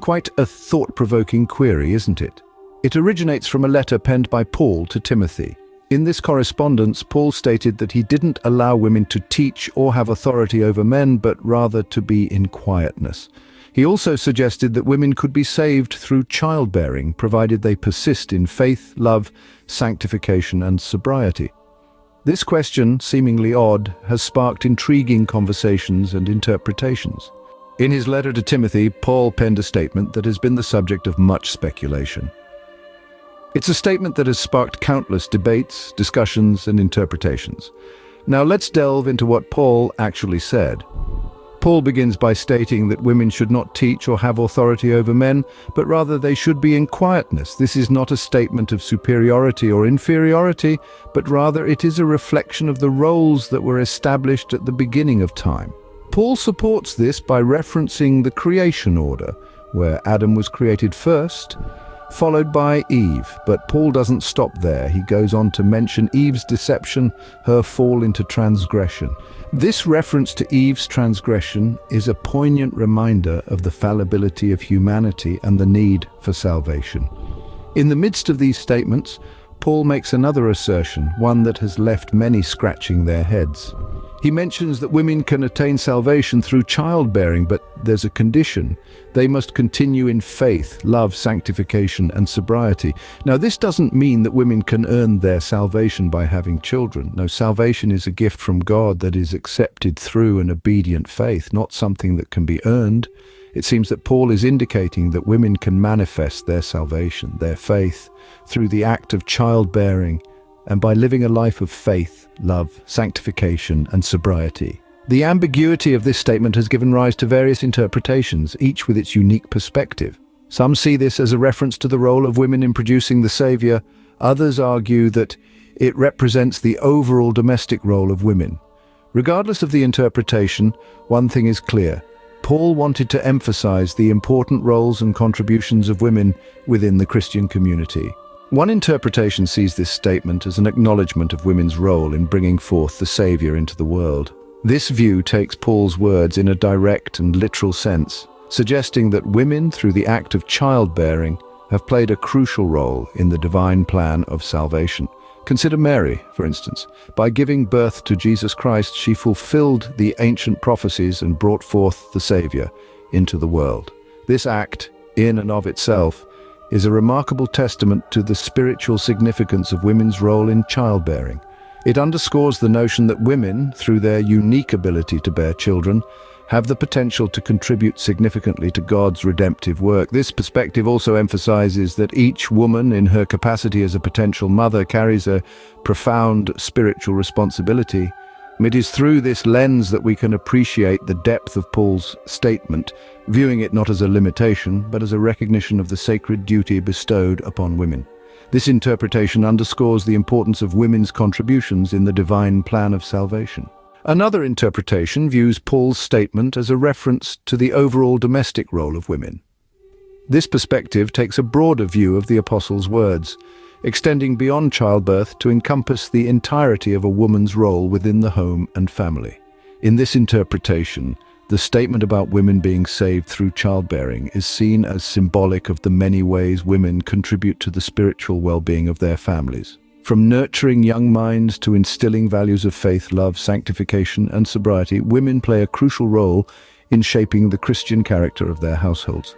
Quite a thought-provoking query, isn't it? It originates from a letter penned by Paul to Timothy. In this correspondence, Paul stated that he didn't allow women to teach or have authority over men, but rather to be in quietness. He also suggested that women could be saved through childbearing, provided they persist in faith, love, sanctification, and sobriety. This question, seemingly odd, has sparked intriguing conversations and interpretations. In his letter to Timothy, Paul penned a statement that has been the subject of much speculation. It's a statement that has sparked countless debates, discussions, and interpretations. Now let's delve into what Paul actually said. Paul begins by stating that women should not teach or have authority over men, but rather they should be in quietness. This is not a statement of superiority or inferiority, but rather it is a reflection of the roles that were established at the beginning of time. Paul supports this by referencing the creation order, where Adam was created first, followed by Eve. But Paul doesn't stop there. He goes on to mention Eve's deception, her fall into transgression. This reference to Eve's transgression is a poignant reminder of the fallibility of humanity and the need for salvation. In the midst of these statements, Paul makes another assertion, one that has left many scratching their heads. He mentions that women can attain salvation through childbearing, but there's a condition. They must continue in faith, love, sanctification, and sobriety. Now, this doesn't mean that women can earn their salvation by having children. No, salvation is a gift from God that is accepted through an obedient faith, not something that can be earned. It seems that Paul is indicating that women can manifest their salvation, their faith, through the act of childbearing, and by living a life of faith, love, sanctification, and sobriety. The ambiguity of this statement has given rise to various interpretations, each with its unique perspective. Some see this as a reference to the role of women in producing the Savior. Others argue that it represents the overall domestic role of women. Regardless of the interpretation, one thing is clear. Paul wanted to emphasize the important roles and contributions of women within the Christian community. One interpretation sees this statement as an acknowledgement of women's role in bringing forth the Savior into the world. This view takes Paul's words in a direct and literal sense, suggesting that women, through the act of childbearing, have played a crucial role in the divine plan of salvation. Consider Mary, for instance. By giving birth to Jesus Christ, she fulfilled the ancient prophecies and brought forth the Savior into the world. This act, in and of itself, is a remarkable testament to the spiritual significance of women's role in childbearing. It underscores the notion that women, through their unique ability to bear children, have the potential to contribute significantly to God's redemptive work. This perspective also emphasizes that each woman, in her capacity as a potential mother, carries a profound spiritual responsibility. It is through this lens that we can appreciate the depth of Paul's statement, viewing it not as a limitation, but as a recognition of the sacred duty bestowed upon women. This interpretation underscores the importance of women's contributions in the divine plan of salvation. Another interpretation views Paul's statement as a reference to the overall domestic role of women. This perspective takes a broader view of the apostle's words, extending beyond childbirth to encompass the entirety of a woman's role within the home and family. In this interpretation, the statement about women being saved through childbearing is seen as symbolic of the many ways women contribute to the spiritual well-being of their families. From nurturing young minds to instilling values of faith, love, sanctification, and sobriety, women play a crucial role in shaping the Christian character of their households.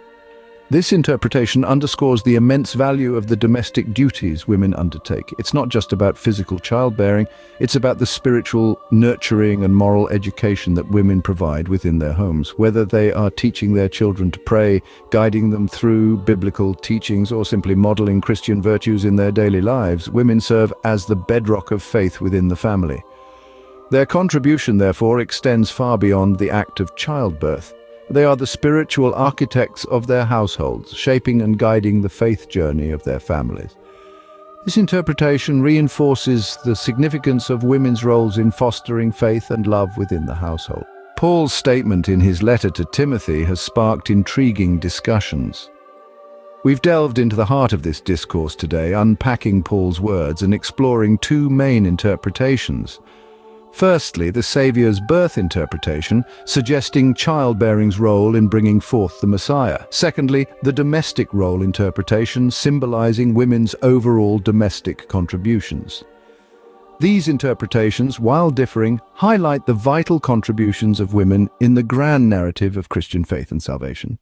This interpretation underscores the immense value of the domestic duties women undertake. It's not just about physical childbearing, it's about the spiritual nurturing and moral education that women provide within their homes. Whether they are teaching their children to pray, guiding them through biblical teachings, or simply modeling Christian virtues in their daily lives, women serve as the bedrock of faith within the family. Their contribution, therefore, extends far beyond the act of childbirth. They are the spiritual architects of their households, shaping and guiding the faith journey of their families. This interpretation reinforces the significance of women's roles in fostering faith and love within the household. Paul's statement in his letter to Timothy has sparked intriguing discussions. We've delved into the heart of this discourse today, unpacking Paul's words and exploring two main interpretations. Firstly, the Saviour's birth interpretation, suggesting childbearing's role in bringing forth the Messiah. Secondly, the domestic role interpretation, symbolizing women's overall domestic contributions. These interpretations, while differing, highlight the vital contributions of women in the grand narrative of Christian faith and salvation.